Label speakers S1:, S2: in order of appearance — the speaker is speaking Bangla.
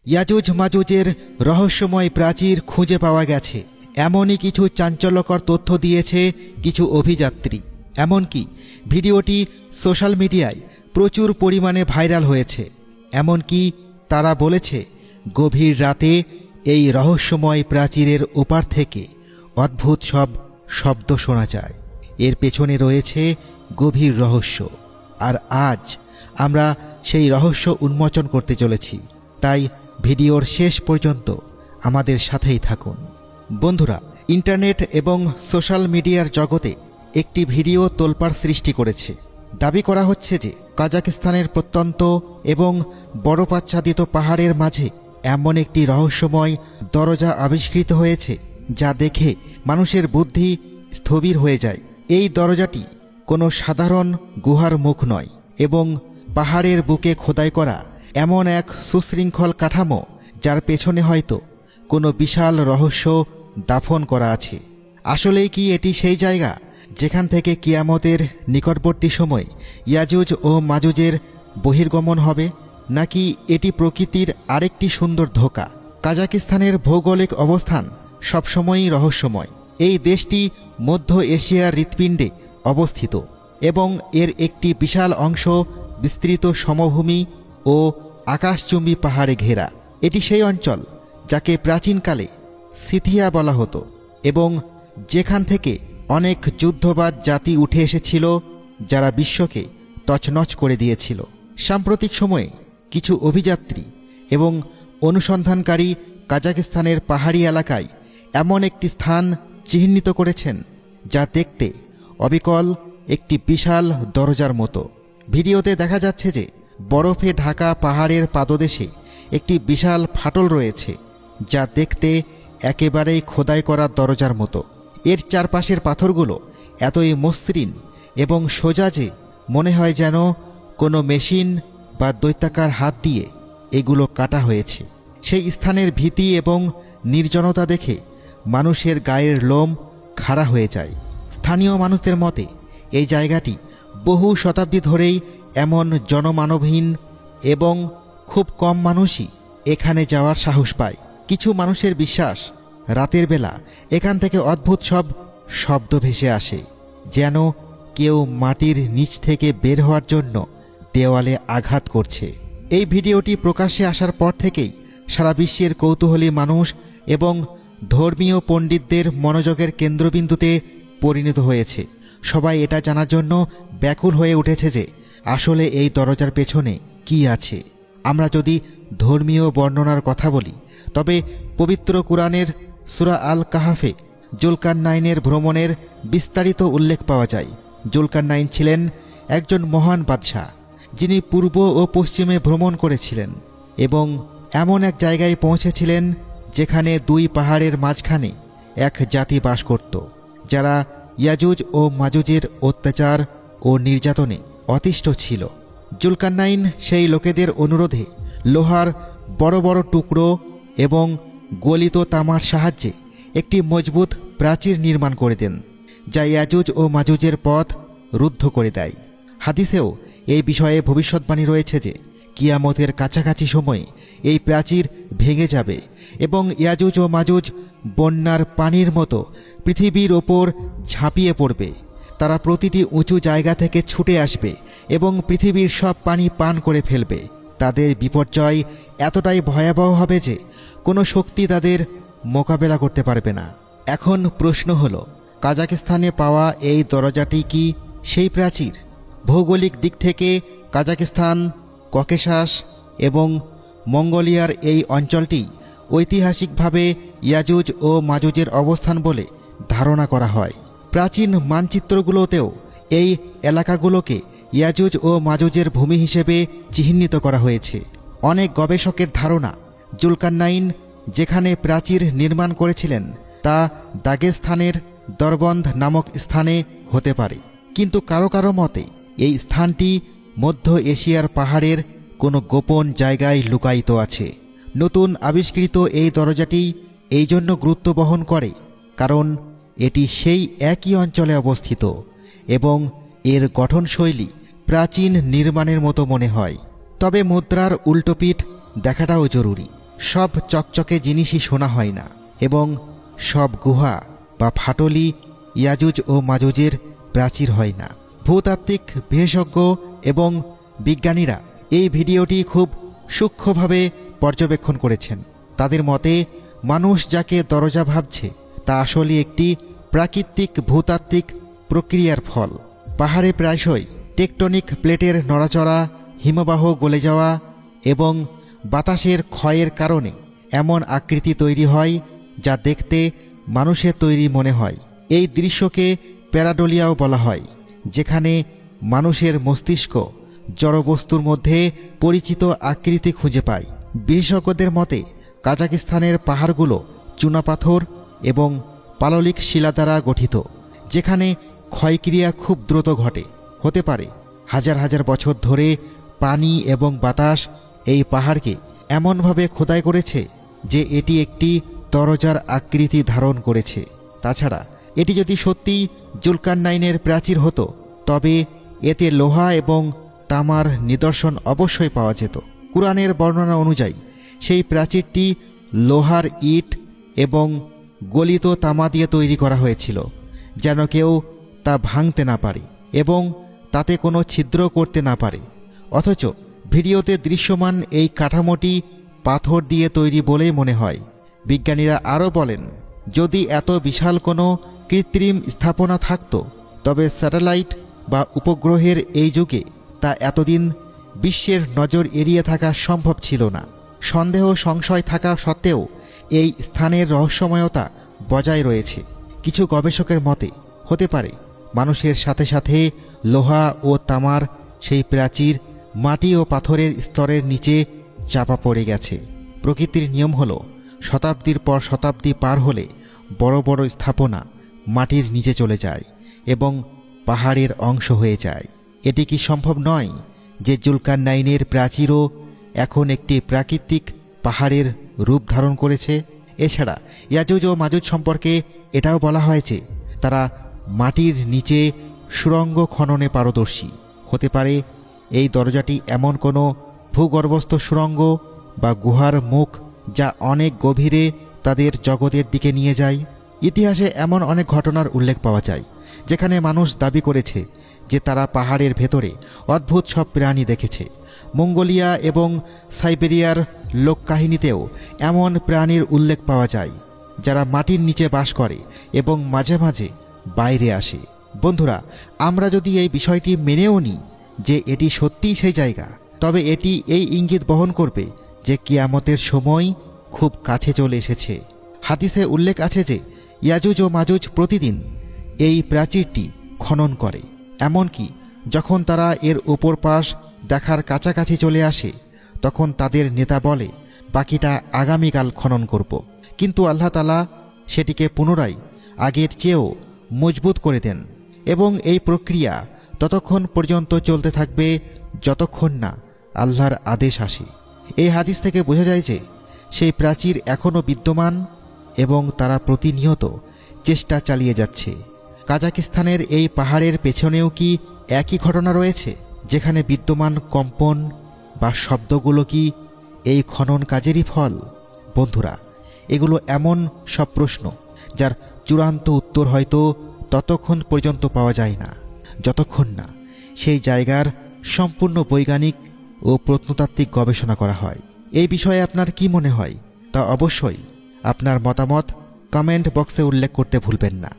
S1: ইয়াজুজ মাজুজের রহস্যময় প্রাচীর খুঁজে পাওয়া গেছে, এমনই কিছু চাঞ্চল্যকর তথ্য দিয়েছে কিছু অভিযাত্রী। এমনকি ভিডিওটি সোশ্যাল মিডিয়ায় প্রচুর পরিমাণে ভাইরাল হয়েছে। এমনকি তারা বলেছে গভীর রাতে এই রহস্যময় প্রাচীরের ওপার থেকে অদ্ভুত সব শব্দ শোনা যায়। এর পেছনে রয়েছে গভীর রহস্য, আর আজ আমরা সেই রহস্য উন্মোচন করতে চলেছি। তাই ভিডিওর শেষ পর্যন্ত আমাদের সাথেই থাকুন। বন্ধুরা, ইন্টারনেট এবং সোশ্যাল মিডিয়ার জগতে একটি ভিডিও তোলপাড় সৃষ্টি করেছে। দাবি করা হচ্ছে যে কাজাকিস্তানের প্রত্যন্ত এবং বরফাচ্ছাদিত পাহাড়ের মাঝে এমন একটি রহস্যময় দরজা আবিষ্কৃত হয়েছে যা দেখে মানুষের বুদ্ধি স্থবির হয়ে যায়। এই দরজাটি কোনো সাধারণ গুহার মুখ নয়, এবং পাহাড়ের বুকে খোদাই করা এমন এক সুশৃঙ্খল কাঠামো যার পেছনে হয়তো কোনো বিশাল রহস্য দাফন করা আছে। আসলেই কি এটি সেই জায়গা যেখান থেকে কিয়ামতের নিকটবর্তী সময় ইয়াজুজ ও মাজুজের বহির্গমন হবে, নাকি এটি প্রকৃতির আরেকটি সুন্দর ধোঁকা? কাজাকিস্তানের ভৌগোলিক অবস্থান সবসময়ই রহস্যময়। এই দেশটি মধ্য এশিয়ার হৃৎপিণ্ডে অবস্থিত এবং এর একটি বিশাল অংশ বিস্তৃত সমভূমি ও আকাশচুম্বী পাহাড়ে ঘেরা। এটি সেই অঞ্চল যাকে প্রাচীনকালে সিথিয়া বলা হতো এবং যেখান থেকে অনেক যুদ্ধবাজ জাতি উঠে এসেছিল যারা বিশ্বকে তছনছ করে দিয়েছিল। সাম্প্রতিক সময়ে কিছু অভিযাত্রী এবং অনুসন্ধানকারী কাজাকিস্তানের পাহাড়ি এলাকায় এমন একটি স্থান চিহ্নিত করেছেন যা দেখতে অবিকল একটি বিশাল দরজার মতো। ভিডিওতে দেখা যাচ্ছে যে বরফে ঢাকা পাহাড়ের পাদদেশে একটি বিশাল ফাটল রয়েছে যা দেখতে একেবারেই খোদাই করা দরজার মতো। এর চারপাশের পাথরগুলো এতই মসৃণ এবং সোজা যে মনে হয় যেন কোনো মেশিন বা দৈত্যাকার হাত দিয়ে এগুলো কাটা হয়েছে। সেই স্থানের ভীতি এবং নির্জনতা দেখে মানুষের গায়ের লোম খাড়া হয়ে যায়। স্থানীয় মানুষদের মতে এই জায়গাটি বহু শতাব্দী ধরেই এমন জনমানবহীন এবং খুব কম মানুষই এখানে যাওয়ার সাহস পায়। কিছু মানুষের বিশ্বাস রাতের বেলা এখান থেকে অদ্ভুত সব শব্দ ভেসে আসে, যেন কেউ মাটির নিচ থেকে বের হওয়ার জন্য দেওয়ালে আঘাত করছে। এই ভিডিওটি প্রকাশ্যে আসার পর থেকেই সারা বিশ্বের কৌতূহলী মানুষ এবং ধর্মীয় পণ্ডিতদের মনোযোগের কেন্দ্রবিন্দুতে পরিণত হয়েছে। সবাই এটা জানার জন্য ব্যাকুল হয়ে উঠেছে যে আসলে এই দরজার পেছনে কি আছে। আমরা যদি ধর্মীয় বর্ণনার কথা বলি, তবে পবিত্র কুরআনের সূরা আল কাহাফে জুলকারনাইনের ভ্রমণের বিস্তারিত উল্লেখ পাওয়া যায়। জুলকারনাইন ছিলেন একজন মহান বাদশাহ যিনি পূর্ব ও পশ্চিমে ভ্রমণ করেছিলেন এবং এমন এক জায়গায় পৌঁছেছিলেন যেখানে দুই পাহাড়ের মাঝখানে এক জাতি বাস করত যারা ইয়াজুজ ও মাজুজের অত্যাচার ও নির্যাতনে অতিষ্ঠ ছিল। জুলকারনাইন সেই লোকেদের অনুরোধে লোহার বড় বড় টুকরো এবং গলিত তামার সাহায্যে একটি মজবুত প্রাচীর নির্মাণ করে দেন, যা ইয়াজুজ ও মাজুজের পথ রুদ্ধ করে দেয়। হাদিসেও এই বিষয়ে ভবিষ্যৎবাণী রয়েছে যে কিয়ামতের কাছাকাছি সময়ে এই প্রাচীর ভেঙে যাবে এবং ইয়াজুজ ও মাজুজ বন্যার পানির মতো পৃথিবীর ওপর ঝাঁপিয়ে পড়বে। তারা প্রতিটি উঁচু জায়গা থেকে ছুটে আসবে এবং পৃথিবীর সব পানি পান করে ফেলবে। তাদের বিপর্যয় এতটাই ভয়াবহ হবে যে কোনো শক্তি তাদের মোকাবেলা করতে পারবে না। এখন প্রশ্ন হলো, কাজাকিস্তানে পাওয়া এই দরজাটি কি সেই প্রাচীর? ভৌগোলিক দিক থেকে কাজাকিস্তান, ককেশাস এবং মঙ্গোলিয়ার এই অঞ্চলটি ঐতিহাসিকভাবে ইয়াজুজ ও মাজুজের অবস্থান বলে ধারণা করা হয়। প্রাচীন মানচিত্রগুলোতেও এই এলাকাগুলোকে ইয়াজুজ ও মাজুজের ভূমি হিসেবে চিহ্নিত করা হয়েছে। অনেক গবেষকের ধারণা জুলকারনাইন যেখানে প্রাচীর নির্মাণ করেছিলেন তা দাগেস্তানের দরবন্ধ নামক স্থানে হতে পারে, কিন্তু কারো কারো মতে এই স্থানটি মধ্য এশিয়ার পাহাড়ের কোনো গোপন জায়গায় লুকায়িত আছে। নতুন আবিষ্কৃত এই দরজাটি এই জন্য গুরুত্ব বহন করে কারণ এটি সেই একই অঞ্চলে অবস্থিত এবং এর গঠনশৈলী প্রাচীন নির্মাণের মতো মনে হয়। তবে মুদ্রার উল্টোপিঠ দেখাটাও জরুরি। সব চকচকে জিনিসই সোনা হয় না এবং সব গুহা বা ফাটলি ইয়াজুজ ও মাজুজের প্রাচীর হয় না। ভূতাত্ত্বিক বিশেষজ্ঞ এবং বিজ্ঞানীরা এই ভিডিওটি খুব সূক্ষ্মভাবে পর্যবেক্ষণ করেছেন। তাদের মতে মানুষ যাকে দরজা ভাবছে তা আসলে একটি প্রাকৃতিক ভূতাত্ত্বিক প্রক্রিয়ার ফল। পাহাড়ে প্রায়শই টেকটনিক প্লেটের নড়াচড়া, হিমবাহ গলে যাওয়া এবং বাতাসের ক্ষয়ের কারণে এমন আকৃতি তৈরি হয় যা দেখতে মানুষের তৈরি মনে হয়। এই দৃশ্যকে প্যারাডোলিয়াও বলা হয়, যেখানে মানুষের মস্তিষ্ক জড়বস্তুর মধ্যে পরিচিত আকৃতি খুঁজে পায়। বিশেষজ্ঞদের মতে কাজাকিস্তানের পাহাড়গুলো চুনাপাথর এবং পাললিক শিলা দ্বারা গঠিত, যেখানে ক্ষয়ক্রিয়া খুব দ্রুত ঘটে। হতে পারে হাজার হাজার বছর ধরে পানি এবং বাতাস এই পাহাড়কে এমনভাবে খোদাই করেছে যে এটি একটি দরজার আকৃতি ধারণ করেছে। তাছাড়া এটি যদি সত্যিই জুলকারনাইনের প্রাচীর হতো তবে এতে লোহা এবং তামার নিদর্শন অবশ্যই পাওয়া যেত। কুরআনের বর্ণনা অনুযায়ী সেই প্রাচীরটি লোহার ইট এবং গলিত তামা দিয়ে তৈরি করা হয়েছিল, যেন কেউ তা ভাঙতে না পারে এবং তাতে কোনো ছিদ্র করতে না পারে। অথচ ভিডিওতে দৃশ্যমান এই কাঠামোটি পাথর দিয়ে তৈরি বলেই মনে হয়। বিজ্ঞানীরা আরও বলেন, যদি এত বিশাল কোনো কৃত্রিম স্থাপনা থাকত তবে স্যাটেলাইট বা উপগ্রহের এই যুগে তা এতদিন বিশ্বের নজর এড়িয়ে থাকা সম্ভব ছিল না। সন্দেহ সংশয় থাকা সত্ত্বেও এই স্থানের রহস্যময়তা বজায় রয়েছে। কিছু গবেষকের মতে হতে পারে মানুষের সাথে সাথে লোহা ও তামার সেই প্রাচীর মাটি ও পাথরের স্তরের নিচে চাপা পড়ে গেছে। প্রকৃতির নিয়ম হলো শতাব্দীর পর শতাব্দী পার হলে বড় বড় স্থাপনা মাটির নিচে চলে যায় এবং পাহাড়ের অংশ হয়ে যায়। এটি কি সম্ভব নয় যে জুলকারনাইনের প্রাচীরও এখন একটি প্রাকৃতিক পাহাড়ের রূপ ধারণ করেছে? এছাড়া ইয়াজুজ ও মাজুজ সম্পর্কে এটাও বলা হয়েছে তারা মাটির নিচে সুড়ঙ্গ খননে পারদর্শী। হতে পারে এই দরজাটি এমন কোনো ভূগর্ভস্থ সুড়ঙ্গ বা গুহার মুখ যা অনেক গভীরে তাদের জগতের দিকে নিয়ে যায়। ইতিহাসে এমন অনেক ঘটনার উল্লেখ পাওয়া যায় যেখানে মানুষ দাবি করেছে যে তারা পাহাড়ের ভেতরে অদ্ভুত সব প্রাণী দেখেছে। মঙ্গোলিয়া এবং সাইবেরিয়ার লোককাহিনীতেও এমন প্রাণীর উল্লেখ পাওয়া যায় যারা মাটির নিচে বাস করে এবং মাঝে মাঝে বাইরে আসে। বন্ধুরা, আমরা যদি এই বিষয়টি মেনেও নিই যে এটি সত্যিই সেই জায়গা, তবে এটি এই ইঙ্গিত বহন করবে যে কিয়ামতের সময় খুব কাছে চলে এসেছে। হাদিসে উল্লেখ আছে যে ইয়াজুজ ও মাজুজ প্রতিদিন এই প্রাচীরটি খনন করে, এমনকি যখন তারা এর উপর পাশ দেখার কাছাকাছি চলে আসে তখন তাদের নেতা বলে বাকিটা আগামীকাল খনন করব। কিন্তু আল্লাহ তাআলা সেটিকে পুনরায় আগের চেয়েও মজবুত করে দেন এবং এই প্রক্রিয়া ততক্ষণ পর্যন্ত চলতে থাকবে যতক্ষণ না আল্লাহর আদেশ আসে। এই হাদিস থেকে বোঝা যায় যে সেই প্রাচীর এখনও বিদ্যমান এবং তারা প্রতিনিয়ত চেষ্টা চালিয়ে যাচ্ছে। কাজাকিস্তানের এই পাহাড়ের পেছনেও কি একই ঘটনা রয়েছে, যেখানে বিদ্যমান কম্পন বা শব্দগুলো কি এই খনন কাজেরই ফল? বন্ধুরা, এগুলো এমন সব প্রশ্ন যার চূড়ান্ত উত্তর হয়তো ততক্ষণ পর্যন্ত পাওয়া যায় না যতক্ষণ না সেই জায়গার সম্পূর্ণ বৈজ্ঞানিক ও প্রত্নতাত্ত্বিক গবেষণা করা হয়। এই বিষয়ে আপনার কি মনে হয় তা অবশ্যই আপনার মতামত কমেন্ট বক্সে উল্লেখ করতে ভুলবেন না।